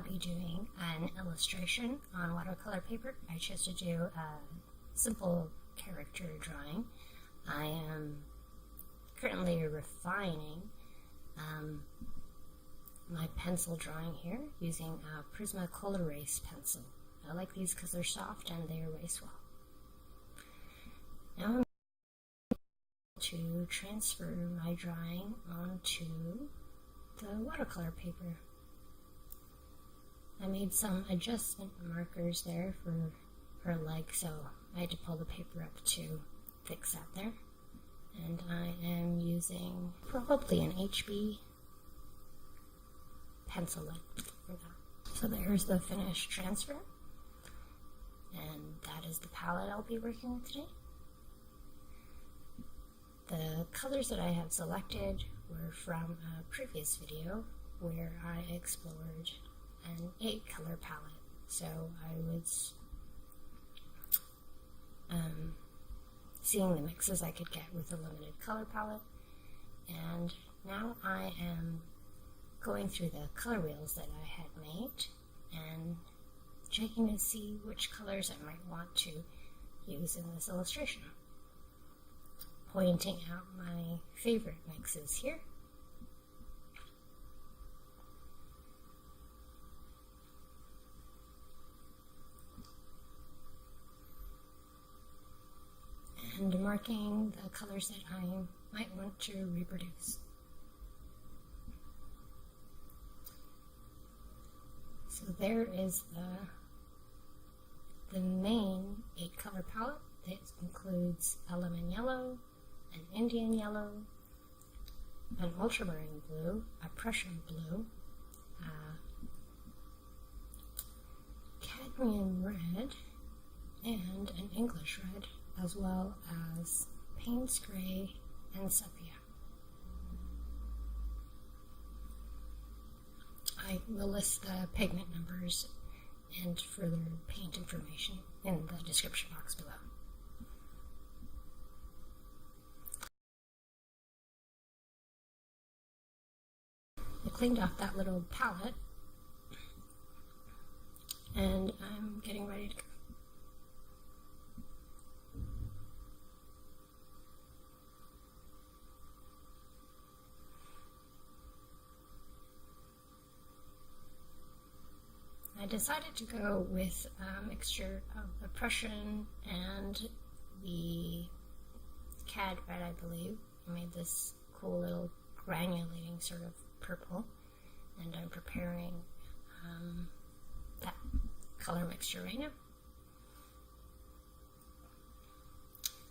be doing an illustration on watercolor paper. I chose to do a simple character drawing. I am currently refining my pencil drawing here using a Prismacolor pencil. I like these because they're soft and they erase well. Now I'm going to transfer my drawing onto the watercolor paper. I made some adjustment markers there for her leg, so I had to pull the paper up to fix that there. And I am using probably an HB pencil lead for that. So there's the finished transfer, and that is the palette I'll be working with today. The colors that I have selected were from a previous video where I explored an 8-color palette. So I was seeing the mixes I could get with a limited color palette, and now I am going through the color wheels that I had made and checking to see which colors I might want to use in this illustration. Pointing out my favorite mixes here. And marking the colors that I might want to reproduce. So there is the main 8-color palette. This includes a lemon yellow, an Indian yellow, an ultramarine blue, a Prussian blue, cadmium red, and an English red, as well as Payne's gray and sepia. I will list the pigment numbers and further paint information in the description box below. I cleaned off that little palette and I'm getting ready to go. I decided to go with a mixture of the Prussian and the Cad Red, I believe. I made this cool little granulating sort of purple, and I'm preparing that color mixture right now.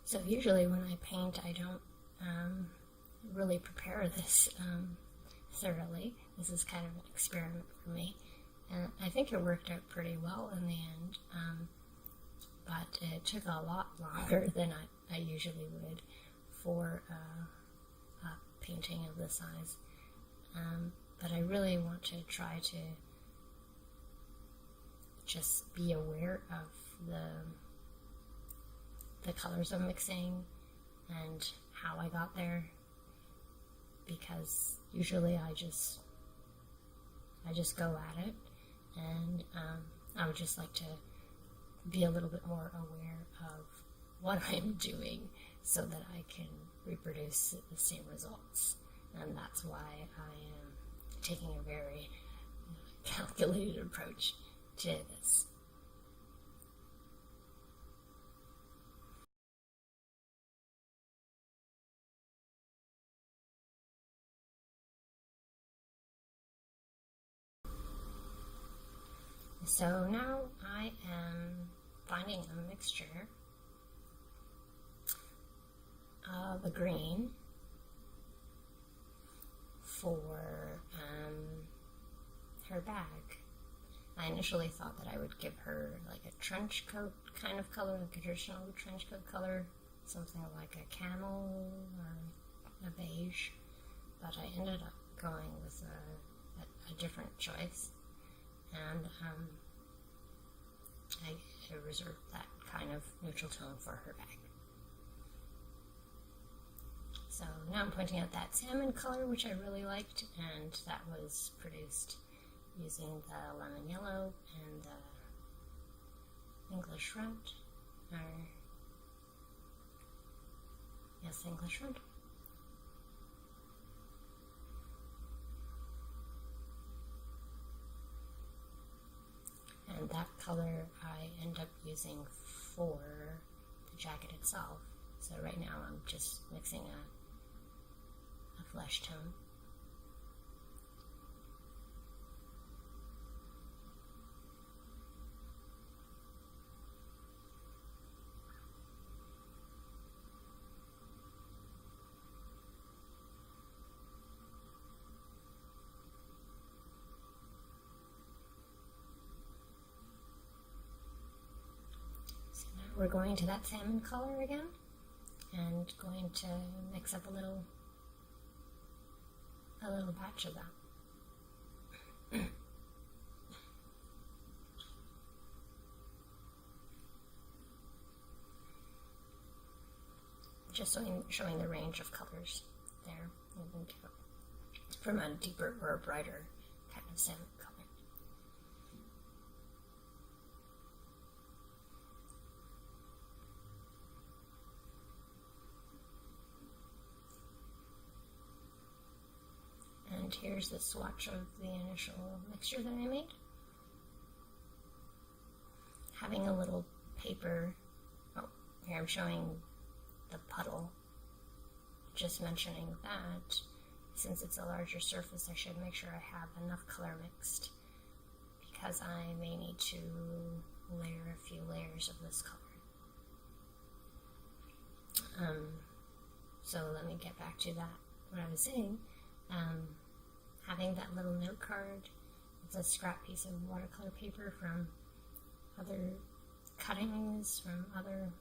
So usually when I paint, I don't really prepare this thoroughly. This is kind of an experiment for me. And I think it worked out pretty well in the end, but it took a lot longer than I usually would for a painting of this size. But I really want to try to just be aware of the colors I'm mixing and how I got there, because usually I just go at it. And I would just like to be a little bit more aware of what I'm doing so that I can reproduce the same results. And that's why I am taking a very calculated approach to this. So now I am finding a mixture of a green for her bag. I initially thought that I would give her like a trench coat kind of color, like a traditional trench coat color, something like a camel or a beige, but I ended up going with a different choice. And I reserved that kind of neutral tone for her bag. So now I'm pointing out that salmon color, which I really liked, and that was produced using the lemon yellow and the English red, or yes, English red. And that color I end up using for the jacket itself. So right now I'm just mixing a flesh tone. We're going to that salmon color again and going to mix up a little batch of that. Just showing the range of colors there. You can go from a deeper or a brighter kind of salmon color. And here's the swatch of the initial mixture that I made. Having a little paper, oh, here I'm showing the puddle, just mentioning that since it's a larger surface I should make sure I have enough color mixed, because I may need to layer a few layers of this color. So let me get back to that, what I was saying. Having that little note card, it's a scrap piece of watercolor paper from other cuttings, from other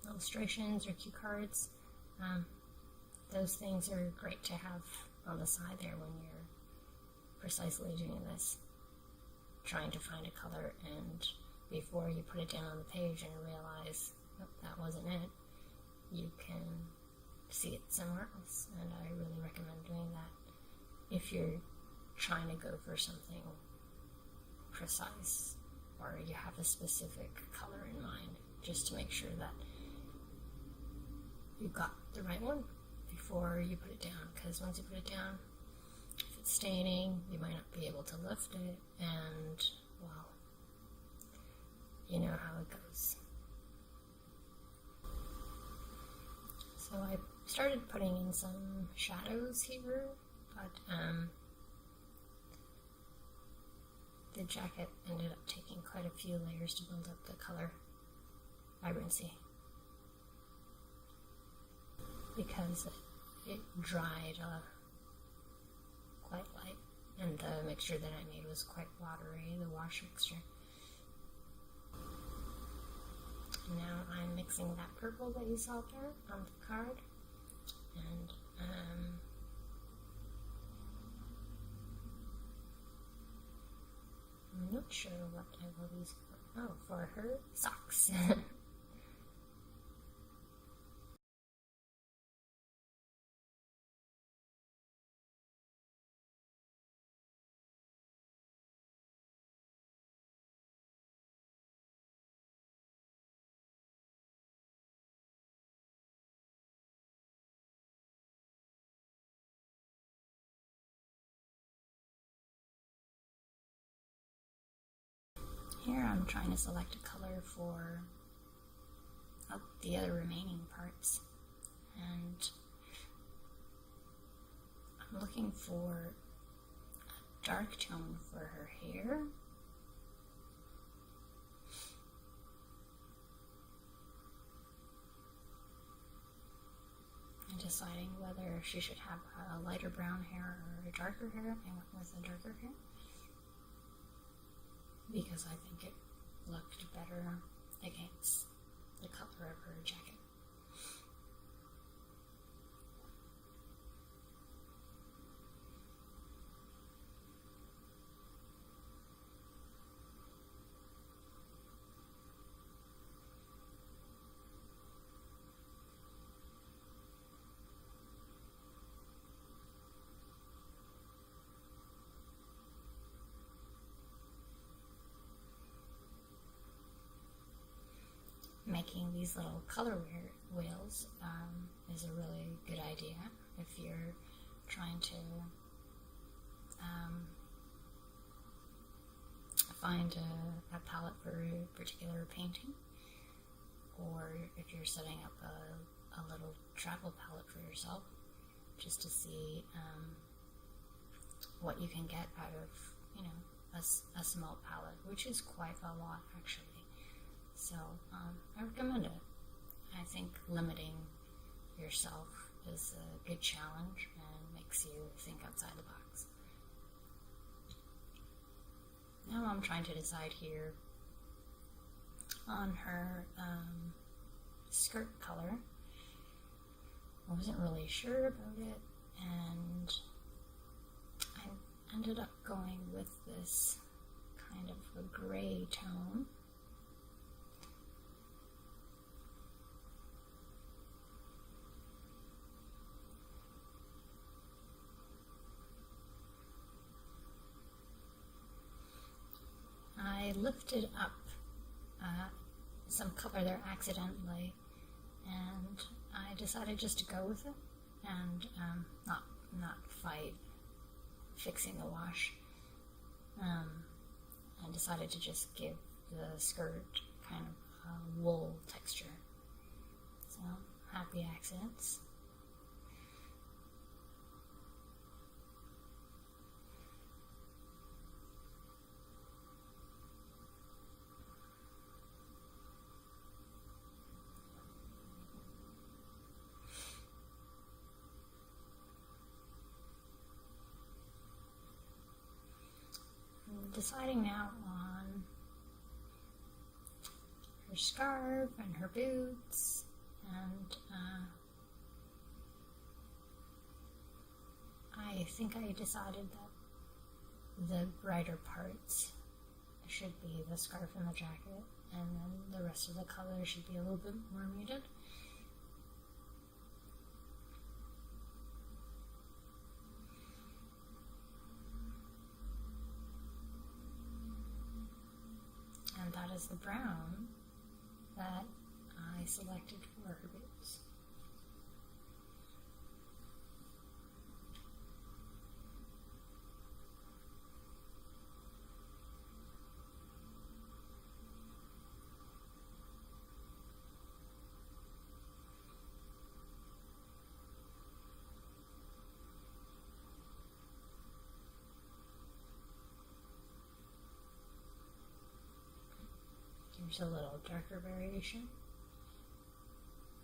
illustrations or cue cards. Those things are great to have on the side there when you're precisely doing this, trying to find a color, and before you put it down on the page and realize, oh, that wasn't it, you can see it somewhere else. And I really recommend doing that if you're trying to go for something precise or you have a specific color in mind, just to make sure that you got the right one before you put it down, because once you put it down, if it's staining, you might not be able to lift it, and well, you know how it goes. So I started putting in some shadows here, but the jacket ended up taking quite a few layers to build up the color vibrancy, because it dried quite light, and the mixture that I made was quite watery, the wash mixture. Now I'm mixing that purple that you saw there on the card, and I'm not sure what I will use for. Oh, for her socks. Here I'm trying to select a color for the other remaining parts, and I'm looking for a dark tone for her hair. And deciding whether she should have a lighter brown hair or a darker hair. I went with a darker hair, because I think it looked better against the color of her jacket. making these little color wheels is a really good idea if you're trying to find a palette for a particular painting, or if you're setting up a little travel palette for yourself, just to see what you can get out of, a small palette, which is quite a lot actually. So I recommend it. I think limiting yourself is a good challenge and makes you think outside the box. Now I'm trying to decide here on her skirt color. I wasn't really sure about it, and I ended up going with this kind of a gray tone. I lifted up some color there accidentally, and I decided just to go with it and not fight fixing the wash. I decided to just give the skirt kind of a wool texture. So, happy accidents. Deciding now on her scarf and her boots, and I think I decided that the brighter parts should be the scarf and the jacket, and then the rest of the color should be a little bit more muted. And that is the brown that I selected for her boots. Here's a little darker variation.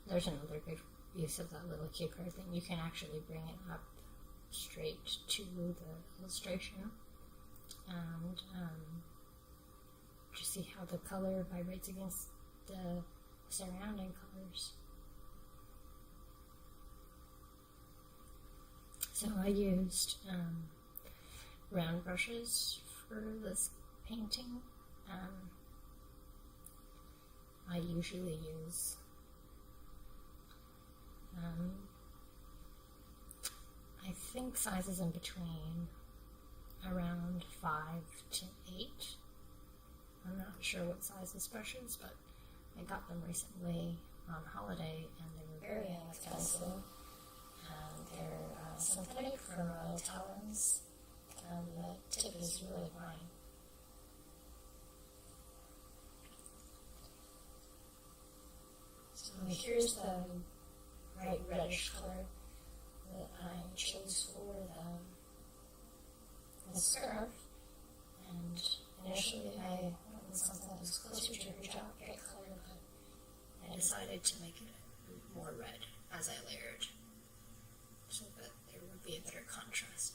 There's another good use of that little cue card thing. You can actually bring it up straight to the illustration and just see how the color vibrates against the surrounding colors. So I used round brushes for this painting. I usually use I think sizes in between around 5 to 8. I'm not sure what size this brush is, but I got them recently on holiday and they were very inexpensive. They're synthetic from talons, and the tip is really fine. So here's the bright reddish color that I chose for the scarf, and initially I went with something that was closer to her jacket color, but I decided to make it more red as I layered, so that there would be a better contrast.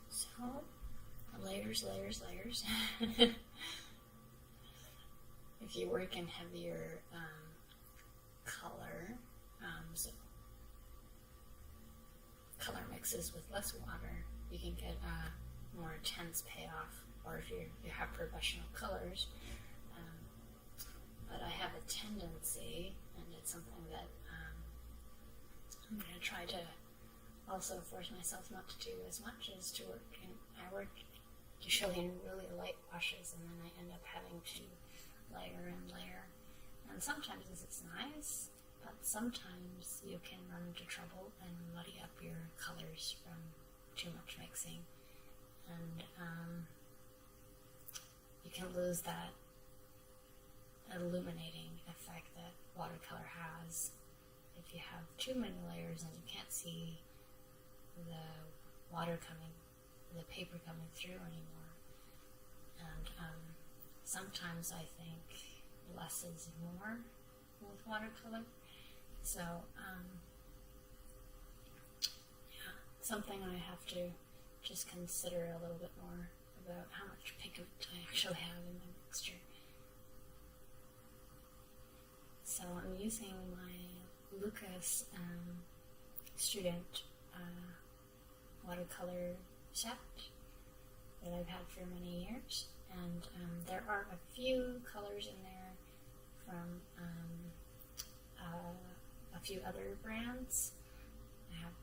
So, layers, layers, layers. If you work in heavier color, so color mixes with less water, you can get a more intense payoff, or if you have professional colors. But I have a tendency, and it's something that I'm going to try to also force myself not to do as much, is to work usually in really light washes, and then I end up having to layer and layer. And sometimes this is nice, but sometimes you can run into trouble and muddy up your colors from too much mixing. And you can lose that illuminating effect that watercolor has. If you have too many layers and you can't see the paper coming through anymore. And sometimes I think less is more with watercolor. So yeah, something I have to just consider a little bit more about how much pigment I actually have in my mixture. So I'm using my Lukas Student watercolor set that I've had for many years, and there are a few colors in there from a few other brands. I have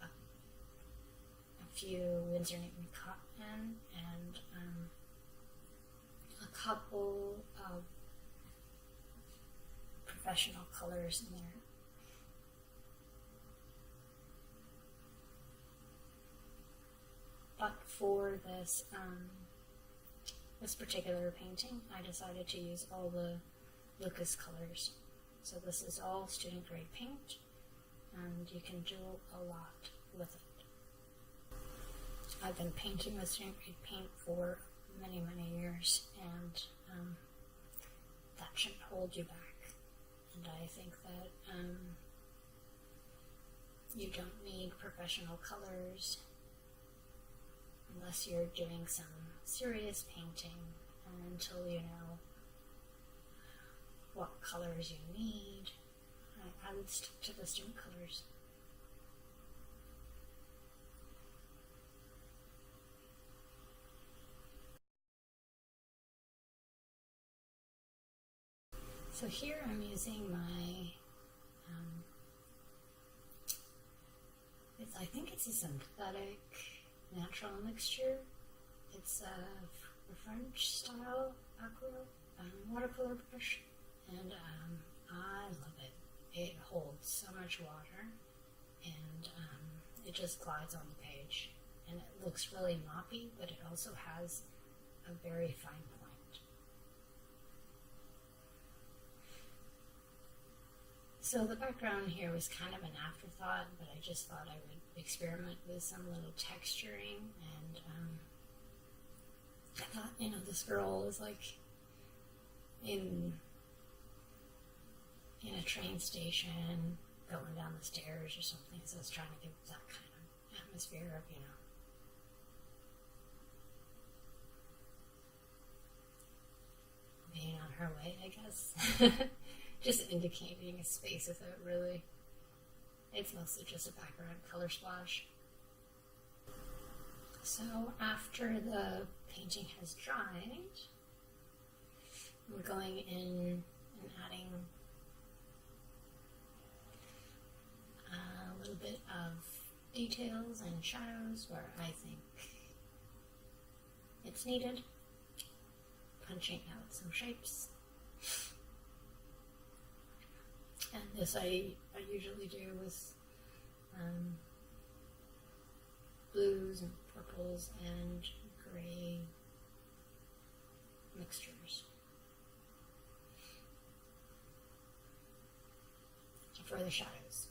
a few Winsor and Cotman, and a couple of professional colors in there. But for this this particular painting, I decided to use all the Lukas colors. So this is all student grade paint, and you can do a lot with it. I've been painting with student grade paint for many, many years, and that shouldn't hold you back. And I think that you don't need professional colors unless you're doing some serious painting, and until you know what colors you need, I would stick to the student colors. So here I'm using my, I think it's a synthetic natural mixture. It's a French style watercolor brush, and I love it. It holds so much water, and it just glides on the page, and it looks really moppy, but it also has a very fine point. So the background here was kind of an afterthought, but I just thought I would experiment with some little texturing, and I thought, you know, this girl is like in a train station going down the stairs or something, so I was trying to give that kind of atmosphere of, you know, being on her way, I guess. Just indicating a space without really, it's mostly just a background color splash. So after the painting has dried, I'm going in and adding a little bit of details and shadows where I think it's needed, punching out some shapes. And this I usually do with blues and purples and gray mixtures for the shadows.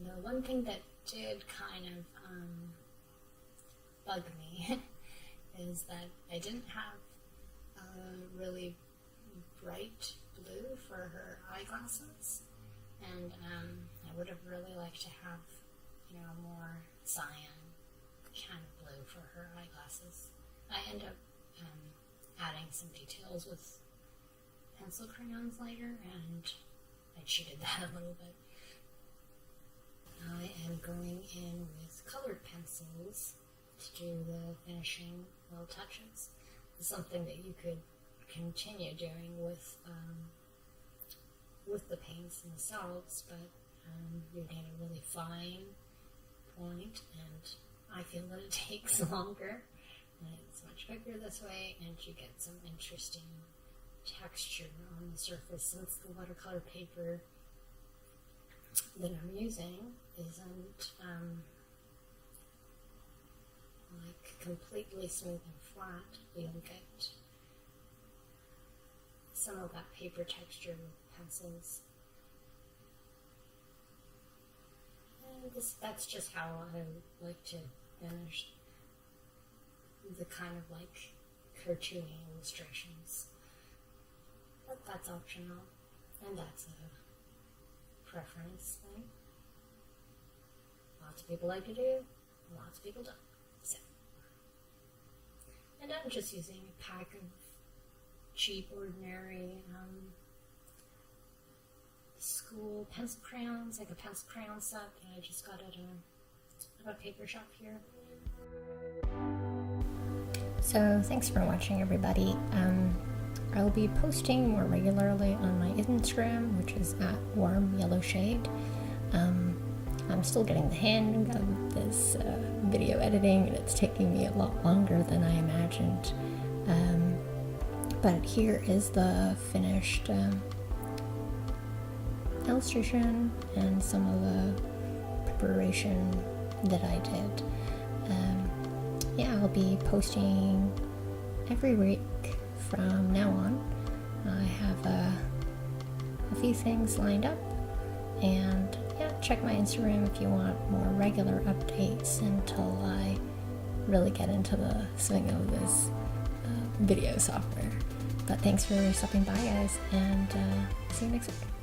The one thing that did kind of bug me is that I didn't have a really bright blue for her eyeglasses, and I would have really liked to have, you know, a more cyan kind of blue for her eyeglasses. I end up adding some details with pencil crayons later, and I cheated that a little bit. I am going in with colored pencils to do the finishing little touches. It's something that you could continue doing with the paints themselves, but you're getting a really fine point, and I feel that it takes longer. It's much quicker this way, and you get some interesting texture on the surface, since the watercolor paper that I'm using isn't like completely smooth and flat. You'll get some of that paper texture with pencils. And that's just how I like to finish the kind of like cartoony illustrations. But that's optional, and that's a preference thing. Lots of people like to do, lots of people don't. So, and I'm just using a pack of cheap, ordinary school pencil crayons, like a pencil crayon set that I just got at a paper shop here. So thanks for watching, everybody. I'll be posting more regularly on my Instagram, which is at warm yellow shade. I'm still getting the hang of this video editing, and it's taking me a lot longer than I imagined. But here is the finished illustration and some of the preparation that I did. Yeah, I'll be posting every week from now on. I have a few things lined up, and yeah, check my Instagram if you want more regular updates until I really get into the swing of this video software. But thanks for stopping by, guys, and see you next week.